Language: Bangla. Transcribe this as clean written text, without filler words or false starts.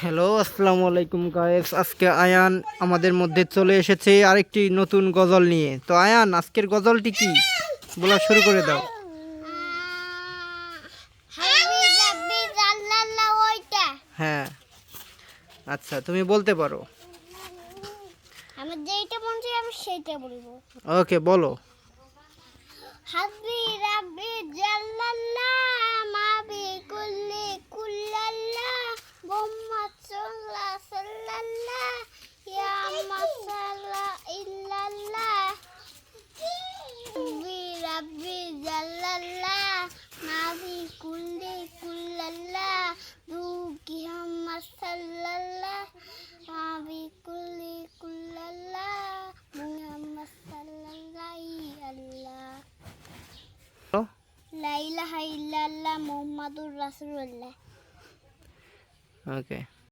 হ্যালো, আসসালামু আলাইকুম গাইস। আজকে আয়ান আমাদের মধ্যে চলে এসেছে আরেকটি নতুন গজল নিয়ে। তো আয়ান, আজকের গজলটি কি বলা শুরু করে দাও। হ্যাঁ, আচ্ছা, তুমি বলতে পারো। আমার যেটা মন চাই আমি সেটা বলবো। ওকে, বলো। হাসবি রাব্বি জাল্লাল্লাহ মাবি কুল্লি কুল্লাল্লাহ মুহাম্মদ সাল্লাল্লাহ ইয়া মাসাল্লাহ ইল্লাল্লাহ হাসবি রাব্বি জাল্লাল্লাহ মাবি কুল্লি কুল্লাল্লাহ দুকি মুহাম্মদ সাল্লাল্লাহ মাবি কুল্লি কুল্লাল্লাহ মুহাম্মদ সাল্লাল্লাহ আল্লাহ লা ইলাহা ইল্লাল্লাহ মুহাম্মাদুর রাসূলুল্লাহ। ওকে।